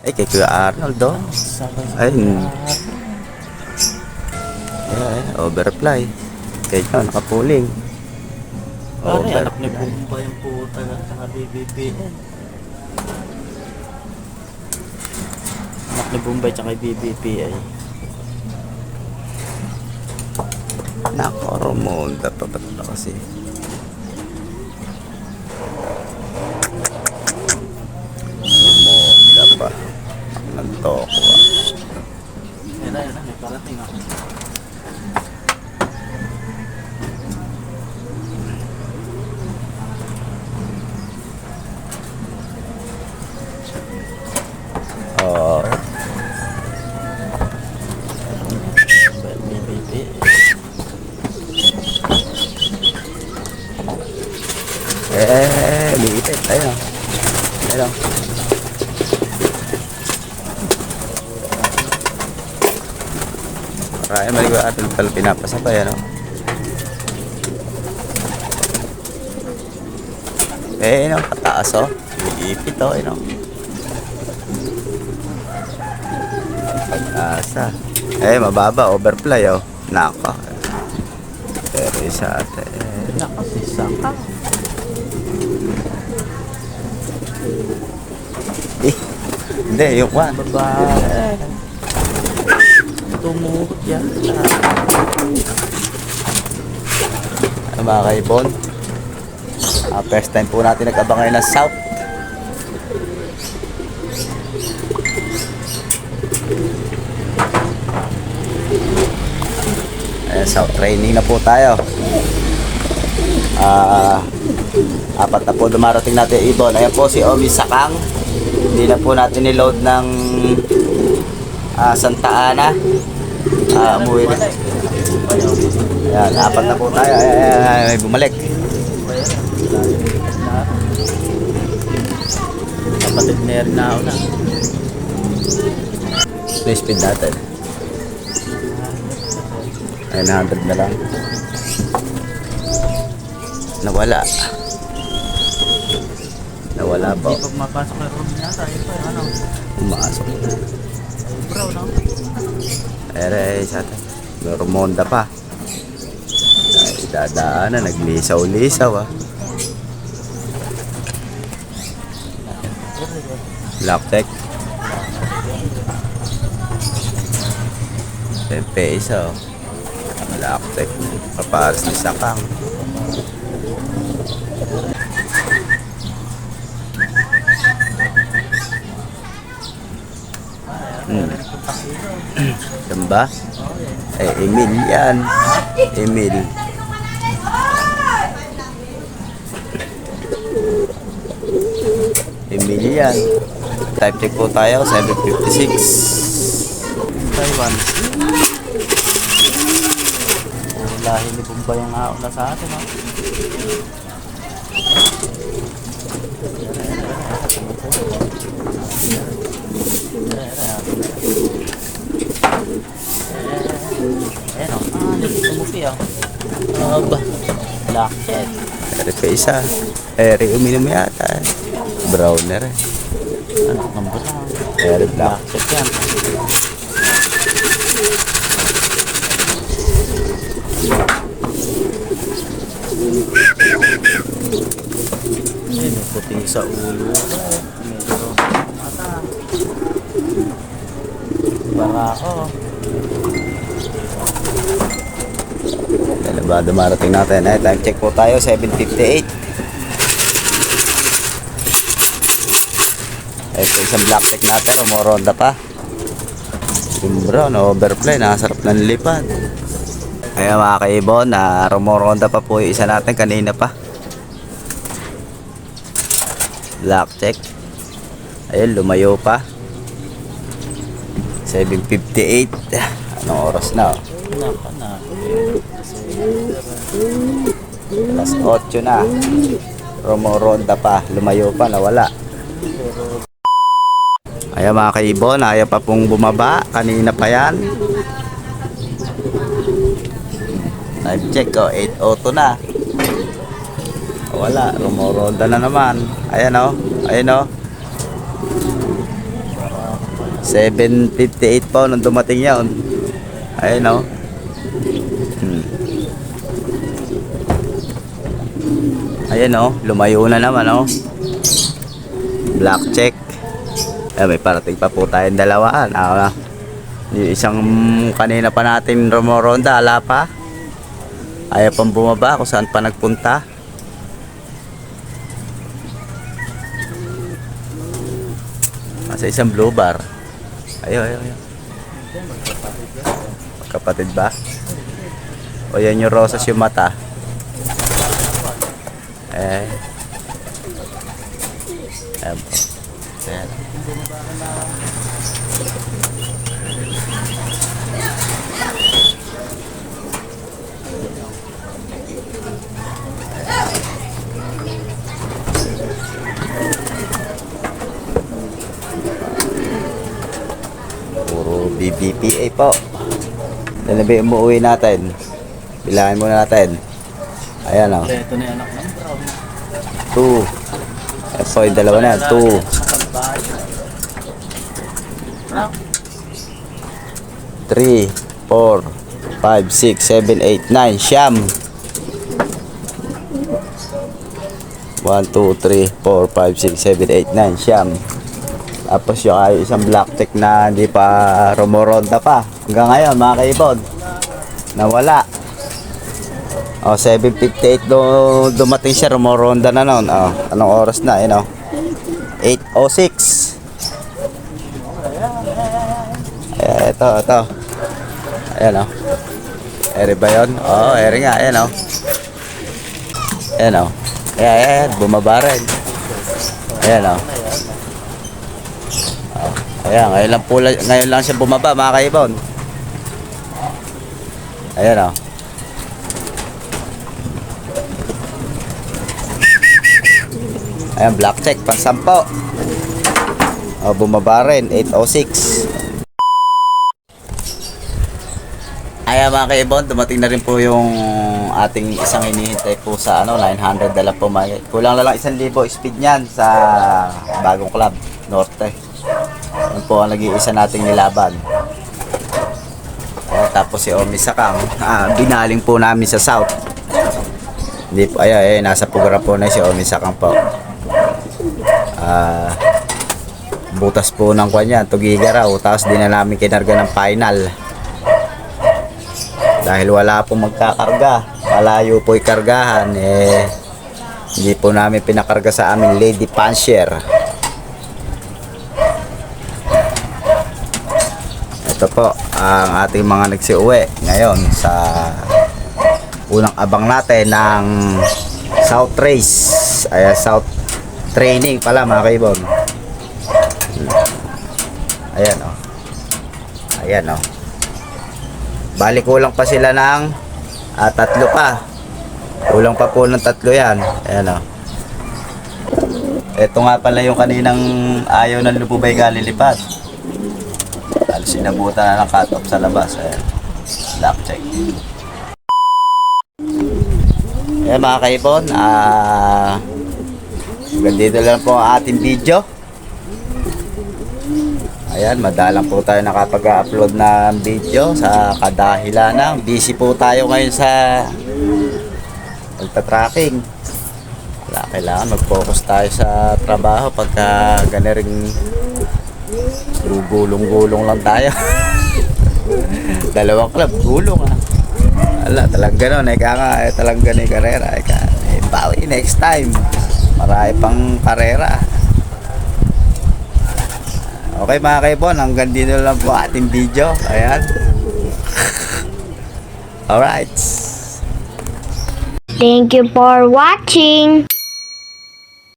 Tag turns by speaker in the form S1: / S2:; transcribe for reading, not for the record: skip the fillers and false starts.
S1: Ay, kay Kuya Arnold, oh. Ay, overfly. Kaya ito, nakapuling.
S2: Pare, anak ni Bumba yung puta sa BBPN. Anak ni Bombay tsaka BBPN.
S1: Nako, Romonda pa ba't na kasi? Romonda pa. Nagtoko, ah.
S2: Yan na, may parating ako.
S1: Oh. Liipit. Ayun. Ayun. Marami maliwa at pala pinapasabay, ano? No, pataas, oh. Liipit, oh, no? Pag-asa. Mababa, overfly, oh. Nako. Pero isa ate.
S2: Nako, sisa ka.
S1: Hindi, yung one.
S2: Babae. Tumuhod yan.
S1: Mga kaibon, first time po natin nag-abang ngayon ng South. South training na po tayo. Apat na po dumarating natin ibon. Ayan po si Omi Sakang. Hindi na po natin niload ng Santa Ana. Umuwi na. Ayan, apat na po tayo. Ayan, may bumalik.
S2: Kapatid na rin na ako na.
S1: Play speed natin. 900 na lang. Nawala. Nawala po.
S2: Hindi pag mapasok na room niya tayo pa. Ano?
S1: Pumasok.
S2: Bro, no?
S1: Ere, sa atin. May Romonda pa. Dadaanan, naglisaw-lisaw, ah. Black tech. Pepe isa, oh. Black tech. Paparas ni Sakang. Samba? Emil yan. Emil. Emil yan. Type check po tayo, 756.
S2: Taiwan. Lahi ni Bombay ang na sa atin, no? Tumupi, oh. Aba. Black cat.
S1: Ere pa isa. Ere uminom yata. Browner.
S2: Ano, number lang.
S1: Ere black.
S2: Black cat yan. May puting sa ulo. Medyo mata. Barako.
S1: Kailan ba dumarating natin? Time check po tayo, 758. Ito isang black check natin, rumoronda pa. Yung brown, overfly, nakasarap ng lipad. Ayan mga kaibon, rumoronda pa po yung isa natin kanina pa. Black check. Ayun, lumayo pa. 7:58. Anong oras na?
S2: Naka na.
S1: Alas 8 na. Rumoronda pa. Lumayo pa, nawala. Ayan mga kaibon, ayaw pa pong bumaba. Kanina pa yan. Time check, 8:02 na. Wala, rumoronda na naman. Ayan, oh. Ayan, oh. 7:58 po nung dumating yun. Ayun o. Ayan o, lumayo na naman o. Black check. May parating pa po tayong dalawaan. Yung isang kanina pa natin rumoronda, ala pa. Ayaw pang bumaba kung saan pa nagpunta. Sa isang blue bar. Ayaw. Magkapatid ba? O yan yung rosas yung mata. Ayan po. Ayan. Puro BBPA po. Yan na ba yung umuwi natin? Bilangin muna natin. Ayan o.
S2: Ito na yung anak ng brown.
S1: 2. Ito yung dalawa na yan. 2. 3, 4, 5, 6, 7, 8, 9. Siyam. 1, 2, 3, 4, 5, 6, 7, 8, 9. Siyam. Tapos yung isang black tech na hindi pa rumoronda pa. Hanggang ngayon mga kaibon. Nawala. 7:58 dumating siya, rumoronda na noon. Anong oras na? 8:06. Ito. Ayan o. Eri ba yun? Eri nga. Ayan o. Ayan. Bumaba rin. Ayan o. Ayan. Ngayon lang siya bumaba mga kaibon. Ayan o. Ayan, black check, pang 10. Bumaba rin, 8:06. Ayan mga kaibon, dumating na rin po yung ating isang hinihintay po sa 900 dala po. Kulang na lang 1,000 speed niyan sa bagong club, Norte. Yan po ang nag-iisa nating nilaban. Tapos si Omi Sakang, binaling po namin sa South. Hindi po, nasa Pugara po na si Omi Sakang po. Butas po ng kanya, tugiga raw. Tapos di na namin kinarga ng final. Dahil wala pong magkakarga. Malayo po ikargahan. Hindi po namin pinakarga sa aming Lady Pansier. Ito po ang ating mga nagsiuwi ngayon sa unang abang natin ng South Race. South Training pala mga kaibon. Ayan o. Bali kulang pa sila ng 3 pa. Kulang pa po ng 3 yan. Ayan o. Ito nga pala yung kaninang ayaw ng lububay kalilipat. Sinabutan na ng cut off sa labas. Ayan. Lock check. Ayan mga kaibon. Dito lang po ang ating video. Ayan, madalang po tayo nakapag-upload ng video sa kadahilan ng busy po tayo ngayon sa pagta-tracking. Kailangan mag-focus tayo sa trabaho pagka ganaring gulong-gulong lang tayo. Dalawang club, gulong talagang gano'n. Talagang gano'n yung karera. Bawi next time. Marami pang karera. Okay mga kaibon, hanggang dito lang po ating video. Ayan. Alright.
S3: Thank you for watching.